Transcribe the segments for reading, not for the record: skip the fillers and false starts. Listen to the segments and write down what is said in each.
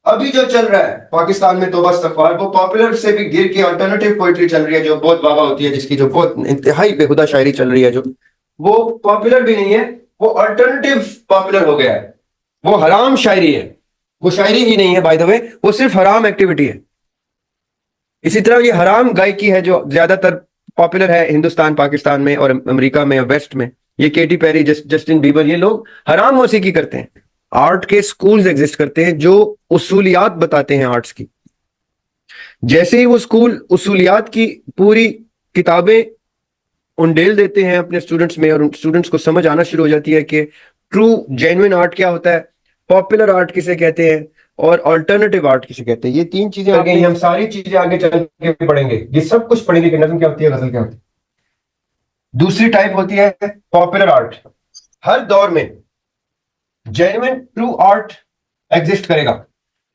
अभी जो चल रहा है पाकिस्तान में तौबा इस्तगफार, वो पॉपुलर से भी गिर के अल्टरनेटिव पोइट्री चल रही है, जो बहुत वाह होती है, जिसकी जो बहुत इंतहाई बेहुदा शायरी चल रही है, जो वो पॉपुलर भी नहीं है, वो अल्टरनेटिव पॉपुलर हो गया है। वो हराम शायरी है, वो शायरी ही नहीं है बाय द वे, वो सिर्फ हराम एक्टिविटी है। इसी तरह ये हराम गायकी है जो ज्यादातर पॉपुलर है हिंदुस्तान, पाकिस्तान में और अमेरिका में और वेस्ट में। ये केटी पेरी, जस्टिन बीबर, ये लोग हराम मौसीकी करते हैं। आर्ट के स्कूल्स एग्जिस्ट करते हैं जो उसूलियात बताते हैं आर्ट्स की। जैसे ही वो स्कूल उसूलियात की पूरी किताबें उंडेल देते हैं अपने स्टूडेंट्स में, और उन स्टूडेंट्स को समझ आना शुरू हो जाती है कि ट्रू जेन्युइन आर्ट क्या होता है, पॉपुलर आर्ट किसे कहते हैं, और अल्टरनेटिव आर्ट किसे कहते हैं। ये तीन चीजें आ गई, हम सारी चीजें आगे चल के पढ़ेंगे, ये सब कुछ पढ़ेंगे कि नज़्म क्या होती है, गजल क्या होती है। दूसरी टाइप होती है पॉपुलर आर्ट। हर दौर में जेन्युइन ट्रू आर्ट एग्जिस्ट करेगा,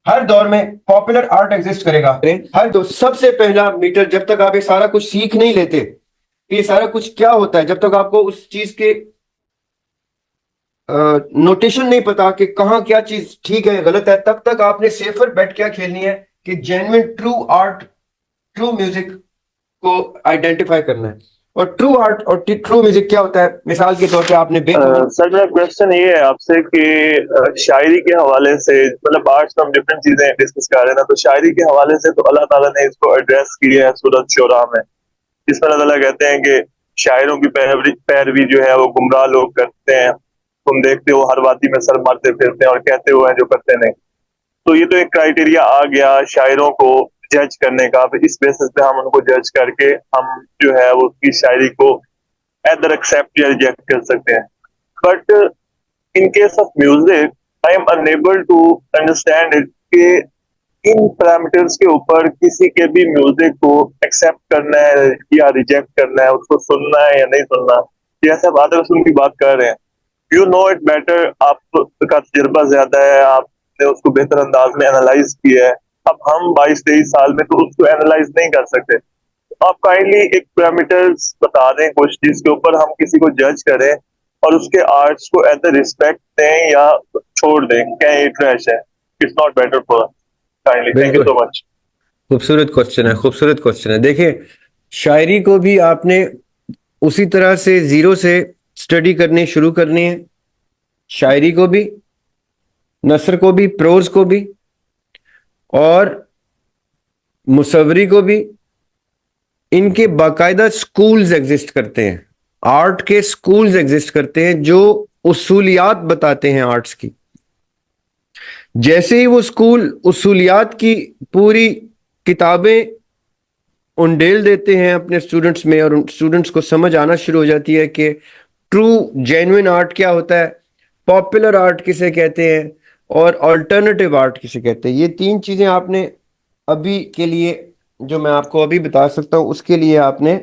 हर दौर में पॉपुलर आर्ट एग्जिस्ट करेगा। हर दो सबसे पहला मीटर, जब तक आप ये सारा कुछ सीख नहीं लेते कि ये सारा कुछ क्या होता है, जब तक आपको उस चीज के नोटेशन नहीं पता कि कहाँ क्या चीज ठीक है गलत है, तब तक आपने सेफर बेट क्या खेलनी है कि genuine true art, true music को आइडेंटिफाई करना है। और ट्रू आर्ट और ट्रू म्यूजिक क्या होता है, मिसाल के तौर पे आपने सर मेरा क्वेश्चन ये है आपसे कि शायरी के हवाले से, मतलब आर्ट्स में हम डिफरेंट चीजें डिस्कस कर रहे हैं ना, तो शायरी के हवाले से तो अल्लाह ताला ने इसको एड्रेस किया है सूरत शुरा में, जिसमें अल्लाह ताला कहते हैं कि शायरों की पैरवी पैरवी जो है वो गुमराह लोग करते हैं, तुम देखते हो हर वादी में सर मारते फिरते हैं और कहते हुए हैं जो करते नहीं। तो ये तो एक क्राइटेरिया आ गया शायरों को जज करने का, फिर इस बेसिस पे हम उनको जज करके हम जो है वो उसकी शायरी को एदर एक्सेप्ट या रिजेक्ट कर सकते हैं। But in case of music I am unable to understand it कि इन पैरामीटर्स के ऊपर किसी के भी म्यूजिक को एक्सेप्ट करना है या रिजेक्ट करना है, उसको सुनना है या नहीं सुनना। जैसे आप आदर रसूल की बात कर रहे हैं, यू नो इट बेटर, आपका तजुर्बा ज्यादा है, आपने उसको बेहतर अंदाज में एनालाइज किया है। अब हम 22-23 साल में तो उसको एनालाइज नहीं कर सकते। आप काइंडली एक पैरामीटर्स बता दें कुछ जिसके ऊपर हम किसी को जज करें और उसके आर्ट्स को एज अ रिस्पेक्ट दें या छोड़ दें, क्या ये ट्रैश है, it's not better for. Kindly, thank you बिल्कुल सो मच। खूबसूरत क्वेश्चन है, खूबसूरत क्वेश्चन है। देखिए, शायरी को भी आपने उसी तरह से जीरो से स्टडी करनी शुरू करनी है। शायरी को भी, नसर को भी, प्रोज को भी, और मुसव्वरी को भी। इनके बाकायदा स्कूल्स एग्जिस्ट करते हैं, आर्ट के स्कूल्स एग्जिस्ट करते हैं जो उसूलियात बताते हैं आर्ट्स की। जैसे ही वो स्कूल उसूलियात की पूरी किताबें उंडेल देते हैं अपने स्टूडेंट्स में, और उन स्टूडेंट्स को समझ आना शुरू हो जाती है कि ट्रू जेन्युइन आर्ट क्या होता है, पॉपुलर आर्ट किसे कहते हैं, और अल्टरनेटिव आर्ट किसे कहते हैं। ये तीन चीजें आपने अभी के लिए, जो मैं आपको अभी बता सकता हूँ, उसके लिए आपने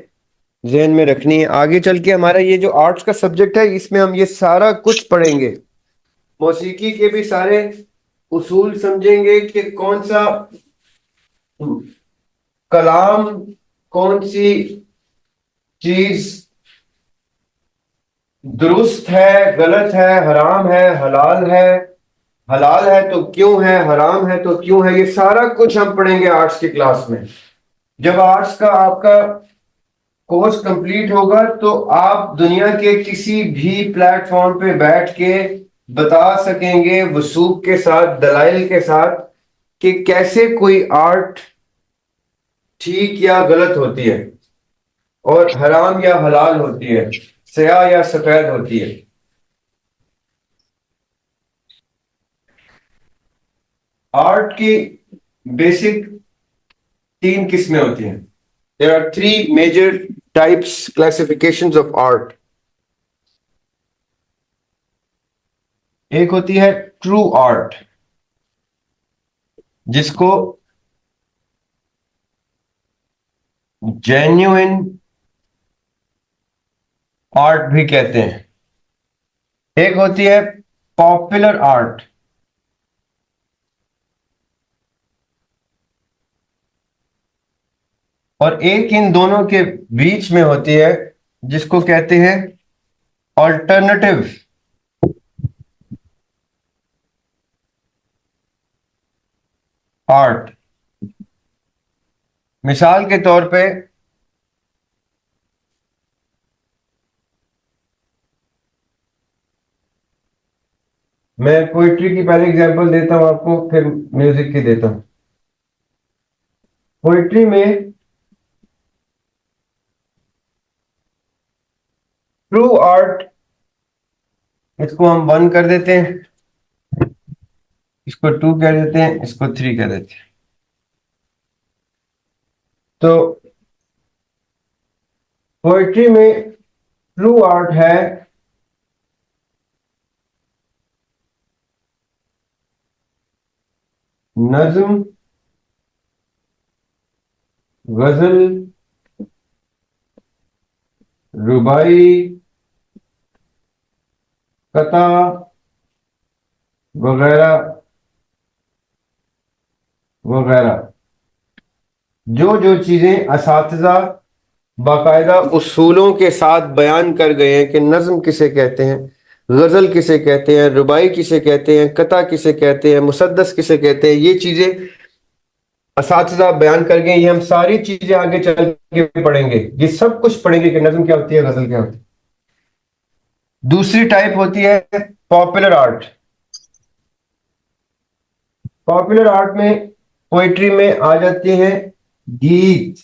जहन में रखनी है। आगे चल के हमारा ये जो आर्ट्स का सब्जेक्ट है, इसमें हम ये सारा कुछ पढ़ेंगे। मौसीकी के भी सारे उसूल समझेंगे कि कौन सा कलाम, कौन सी चीज दुरुस्त है, गलत है, हराम है, हलाल है, हलाल है तो क्यों है, हराम है तो क्यों है। ये सारा कुछ हम पढ़ेंगे आर्ट्स की क्लास में। जब आर्ट्स का आपका कोर्स कंप्लीट होगा तो आप दुनिया के किसी भी प्लेटफॉर्म पे बैठ के बता सकेंगे वसूख के साथ, दलाइल के साथ, कि कैसे कोई आर्ट ठीक या गलत होती है, और हराम या हलाल होती है, स्याह या सफेद होती है। आर्ट की बेसिक तीन किस्में होती हैं। There are three major types, classifications of art. एक होती है ट्रू आर्ट, जिसको जेन्युइन आर्ट भी कहते हैं। एक होती है पॉपुलर आर्ट, और एक इन दोनों के बीच में होती है जिसको कहते हैं ऑल्टरनेटिव। आर्ट। मिसाल के तौर पे मैं पोइट्री की पहले एग्जांपल देता हूं आपको, फिर म्यूजिक की देता हूं। पोइट्री में ट्रू आर्ट, इसको हम 1 कर देते हैं, इसको 2 कर देते हैं, इसको 3 कर देते हैं। तो पोइट्री में ट्रू आर्ट है नज्म, गजल, रुबाई, कथा वगैरह वगैरह। जो जो चीजें असातिज़ा बाकायदा उसूलों के साथ बयान कर गए हैं कि नज्म किसे कहते हैं, गजल किसे कहते हैं, रुबाई किसे कहते हैं, कथा किसे कहते हैं, मुसद्दस किसे कहते हैं, ये चीजें असातिज़ा बयान कर गए। ये हम सारी चीजें आगे चल के पढ़ेंगे, ये सब कुछ पढ़ेंगे कि नज्म क्या होती है, गजल क्या होती है। दूसरी टाइप होती है पॉपुलर आर्ट। पॉपुलर आर्ट में पोइट्री में आ जाते हैं गीत,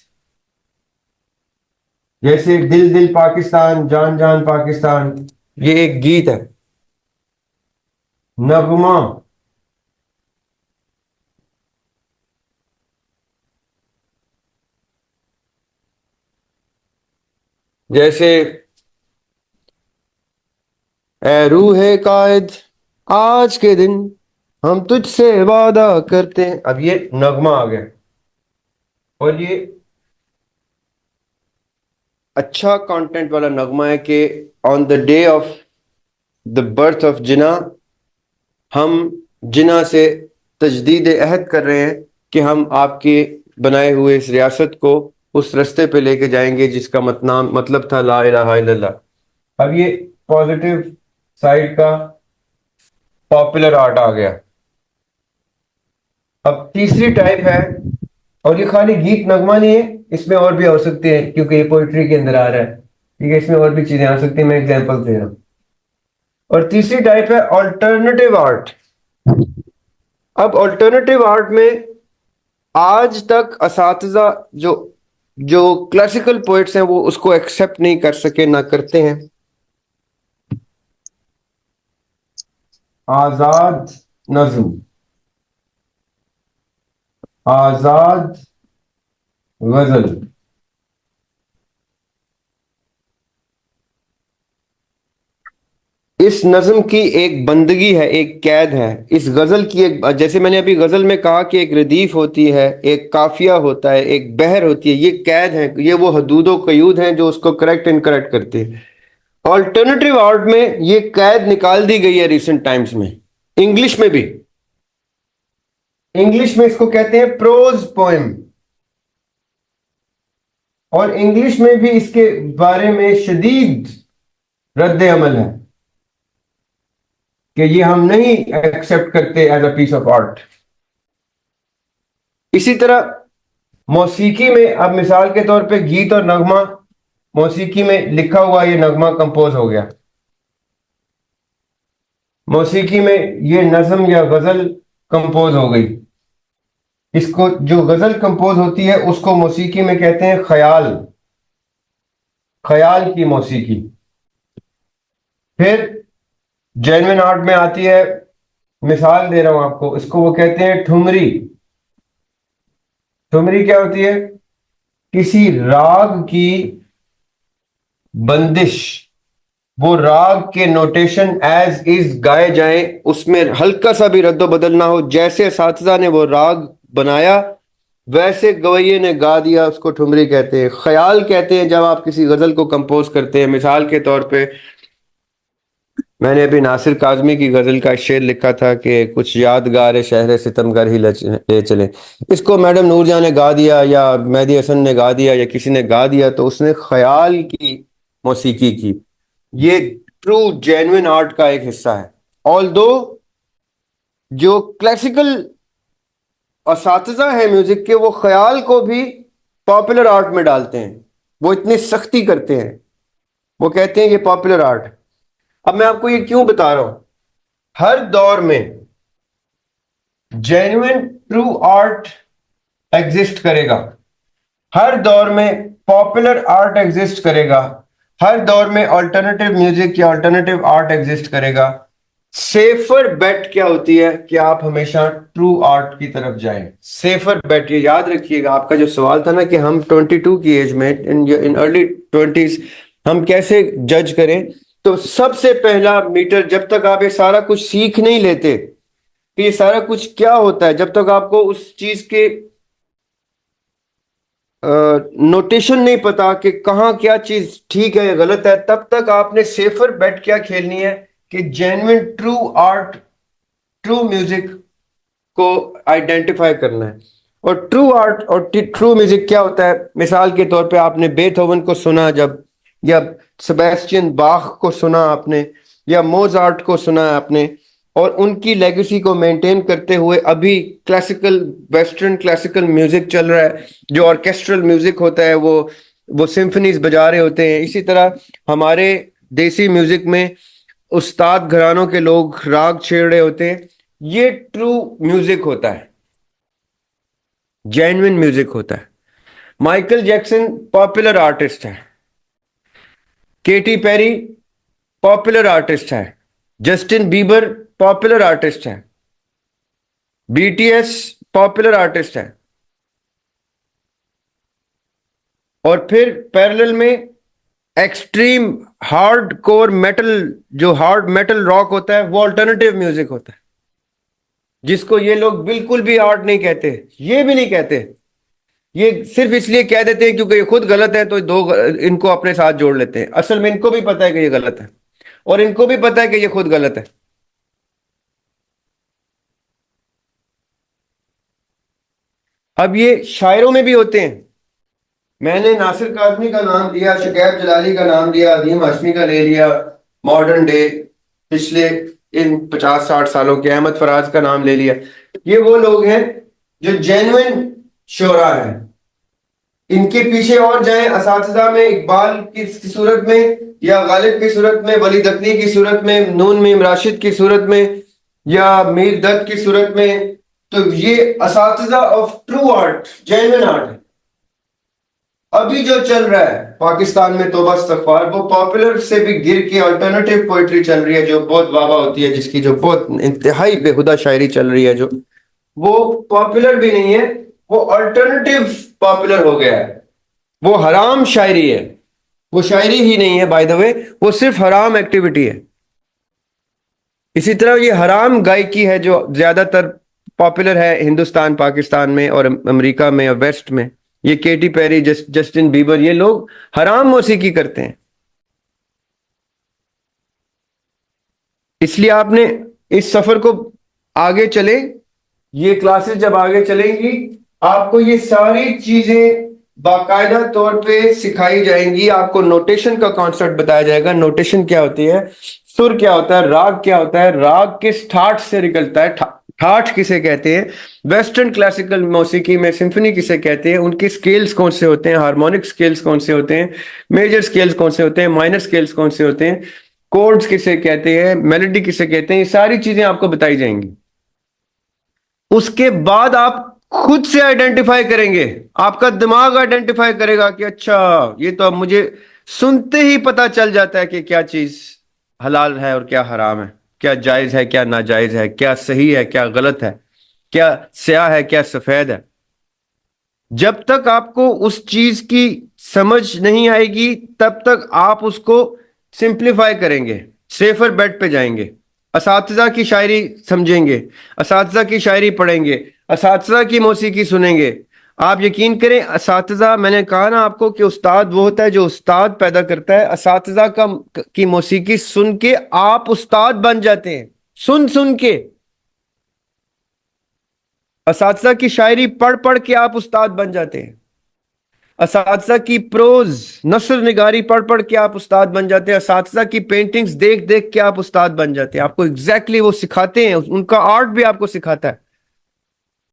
जैसे दिल दिल पाकिस्तान, जान जान पाकिस्तान, ये एक गीत है। नगमा, जैसे ए रूहे कायद आज के दिन हम तुझसे वादा करते हैं, अब ये नगमा आ गया। और ये अच्छा कंटेंट वाला नगमा है कि on the day of the birth of Jinnah, हम जिना से तजदीद अहद कर रहे हैं कि हम आपके बनाए हुए इस रियासत को उस रास्ते पे लेके जाएंगे जिसका मतलब था ला इलाहा इल्लल्लाह। अब ये पॉजिटिव साइड का पॉपुलर आर्ट आ गया। अब तीसरी टाइप है, और ये खाली गीत नगमा नहीं है, इसमें और भी हो सकते हैं क्योंकि ये पोइट्री के अंदर आ रहा है, ठीक है, इसमें और भी चीजें आ सकती हैं, मैं एग्जांपल दे रहा हूं। और तीसरी टाइप है ऑल्टरनेटिव आर्ट। अब ऑल्टरनेटिव आर्ट में आज तक असातिज़ा जो जो क्लासिकल पोइट्स हैं वो उसको एक्सेप्ट नहीं कर सके, ना करते हैं। आजाद नज्म, आजाद गजल, इस नज्म की एक बंदगी है, एक कैद है। इस गजल की एक, जैसे मैंने अभी गजल में कहा कि एक रदीफ होती है, एक काफिया होता है, एक बहर होती है, ये कैद है, ये वो हदूदो कयूद हैं जो उसको करेक्ट एंड करेक्ट करते हैं। ऑल्टरनेटिव आर्ट में ये कैद निकाल दी गई है रिसेंट टाइम्स में, इंग्लिश में भी। इंग्लिश में इसको कहते हैं प्रोज पोएम, और इंग्लिश में भी इसके बारे में शदीद रद्द अमल है कि ये हम नहीं एक्सेप्ट करते as a piece of art. इसी तरह मौसीकी में, अब मिसाल के तौर पे गीत और नगमा, मौसीकी में लिखा हुआ ये नगमा कंपोज हो गया, मौसीकी में ये नज्म या गजल कंपोज हो गई। इसको जो गजल कंपोज होती है उसको मौसीकी में कहते हैं ख्याल, ख्याल की मौसीकी। फिर जेन्युइन आर्ट में आती है, मिसाल दे रहा हूं आपको, इसको वो कहते हैं ठुमरी। ठुमरी क्या होती है? किसी राग की बंदिश, वो राग के नोटेशन एज इज गाए जाएं, उसमें हल्का सा भी रद्द बदल ना हो, जैसे साथिजा ने वो राग बनाया वैसे गवैये ने गा दिया, उसको ठुमरी कहते हैं। ख्याल कहते हैं जब आप किसी गजल को कंपोज करते हैं। मिसाल के तौर पे मैंने अभी नासिर काजमी की गजल का शेर लिखा था कि कुछ यादगार शहर सितमगर ही ले चले, इसको मैडम नूरजहां ने गा दिया या मेहदी हसन ने गा दिया या किसी ने गा दिया, तो उसने ख्याल की मौसीकी की। ये ट्रू जेन्युइन आर्ट का एक हिस्सा है। ऑल्दो जो क्लासिकल असातिज़ा है म्यूजिक के, वो ख्याल को भी पॉपुलर आर्ट में डालते हैं। वो इतनी सख्ती करते हैं, वो कहते हैं ये पॉपुलर आर्ट। अब मैं आपको ये क्यों बता रहा हूं, हर दौर में जेन्युइन ट्रू आर्ट एग्जिस्ट करेगा, हर दौर में पॉपुलर आर्ट एग्जिस्ट करेगा, हर दौर में अल्टरनेटिव म्यूजिक या अल्टरनेटिव आर्ट एग्जिस्ट करेगा। सेफर बेट क्या होती है कि आप हमेशा ट्रू आर्ट की तरफ जाएं। सेफर बेट, ये याद रखिएगा। आपका जो सवाल था ना कि हम 22 की एज में, इन अर्ली 20s हम कैसे जज करें, तो सबसे पहला मीटर, जब तक आप ये सारा कुछ सीख नहीं लेते कि ये सारा कुछ क्या होता है, जब तक आपको उस चीज के नोटेशन नहीं पता कि कहाँ क्या चीज ठीक है या गलत है, तब तक आपने सेफर बेट क्या खेलनी है कि genuine true art, true music को आइडेंटिफाई करना है। और ट्रू आर्ट और ट्रू म्यूजिक क्या होता है, मिसाल के तौर पे आपने बेथोवन को सुना जब, या सेबेस्टियन बाख को सुना आपने, या मोजार्ट को सुना आपने, और उनकी लेगेसी को मेंटेन करते हुए अभी क्लासिकल, वेस्टर्न क्लासिकल म्यूजिक चल रहा है, जो ऑर्केस्ट्रल म्यूजिक होता है, वो सिम्फनीज बजा रहे होते हैं। इसी तरह हमारे देसी म्यूजिक में उस्ताद घरानों के लोग राग छेड़ रहे होते हैं। ये ट्रू म्यूजिक होता है, जेन्युइन म्यूजिक होता है। माइकल जैक्सन पॉपुलर आर्टिस्ट है, केटी पेरी पॉपुलर आर्टिस्ट है, जस्टिन बीबर पॉपुलर आर्टिस्ट है, बीटीएस पॉपुलर आर्टिस्ट है। और फिर पैरेलल में एक्सट्रीम हार्ड कोर मेटल, जो हार्ड मेटल रॉक होता है, वो अल्टरनेटिव म्यूजिक होता है, जिसको ये लोग बिल्कुल भी आर्ट नहीं कहते, ये भी नहीं कहते। ये सिर्फ इसलिए कह देते हैं क्योंकि ये खुद गलत है तो इनको अपने साथ जोड़ लेते हैं। असल में इनको भी पता है कि ये गलत है, और इनको भी पता है कि ये खुद गलत है। अब ये शायरों में भी होते हैं। मैंने नासिर काज़मी का नाम लिया, शुकैब जलाली का नाम लिया, अदीम हाशमी का ले लिया, मॉडर्न डे पिछले इन 50-60 सालों के अहमद फराज का नाम ले लिया। ये वो लोग हैं जो जेन्युइन शोरा हैं। इनके पीछे और जाएं, असातिज़ा में इकबाल की सूरत में, या गालिब की सूरत में, वली दकनी की सूरत में, नून मीम राशिद की सूरत में, या मीर दत्त की सूरत में, तो ये असातिज़ा of true art, genuine art है। अभी जो चल रहा है पाकिस्तान में तौबा इस्तग़फ़ार, वो पॉपुलर से भी गिर के अल्टरनेटिव पोइट्री चल रही है, जो बहुत वाबा होती है, जिसकी जो बहुत इंतहाई बेहुदा शायरी चल रही है, जो वो पॉपुलर भी नहीं है, वो अल्टरनेटिव पॉपुलर हो गया है। वो हराम शायरी है, वो शायरी ही नहीं है बाय द वे, वो सिर्फ हराम एक्टिविटी है। इसी तरह ये हराम गायकी है जो ज्यादातर पॉपुलर है हिंदुस्तान, पाकिस्तान में और अमेरिका में और वेस्ट में। ये केटी पेरी, जस्टिन बीबर, ये लोग हराम मौसीकी करते हैं। इसलिए आपने इस सफर को आगे चले, ये क्लासेस जब आगे चलेंगी, आपको ये सारी चीजें बाकायदा तौर पे सिखाई जाएंगी। आपको नोटेशन का कॉन्सेप्ट बताया जाएगा। नोटेशन क्या होती है, सुर क्या होता है, राग क्या होता है, राग किस ठाठ से निकलता है, ठाठ किसे कहते हैं, वेस्टर्न क्लासिकल मौसीकी में सिम्फनी किसे कहते हैं, उनके स्केल्स कौन से होते हैं, हार्मोनिक स्केल्स कौन से होते हैं, मेजर स्केल्स कौन से होते हैं, माइनर स्केल्स कौन से होते हैं, कोड्स किसे कहते हैं, मेलोडी किसे कहते हैं, ये सारी चीजें आपको बताई जाएंगी। उसके बाद आप खुद से आइडेंटिफाई करेंगे, आपका दिमाग आइडेंटिफाई करेगा कि अच्छा ये तो अब मुझे सुनते ही पता चल जाता है कि क्या चीज हलाल है और क्या हराम है, क्या जायज है क्या नाजायज है, क्या सही है क्या गलत है, क्या स्याह है क्या सफेद है। जब तक आपको उस चीज की समझ नहीं आएगी तब तक आप उसको सिंप्लीफाई करेंगे, सेफर बेट पे जाएंगे, असातिज़ा की शायरी समझेंगे, असातिज़ा की शायरी पढ़ेंगे, असातिज़ा की मौसीकी सुनेंगे। आप यकीन करें, असातिज़ा, मैंने कहा ना आपको कि उस्ताद वो होता है जो उस्ताद पैदा करता है। असातिज़ा की मौसीकी सुन के आप उस्ताद बन जाते हैं, सुन सुन के। असातिज़ा की शायरी पढ़ पढ़ के आप उस्ताद बन जाते हैं। असातिज़ा की प्रोज नस्र निगारी पढ़ पढ़ के आप उस्ताद बन जाते हैं। असातिज़ा की पेंटिंग्स देख देख के आप उस्ताद बन जाते हैं। आपको एग्जैक्टली वो सिखाते हैं, उनका आर्ट भी आपको सिखाता है।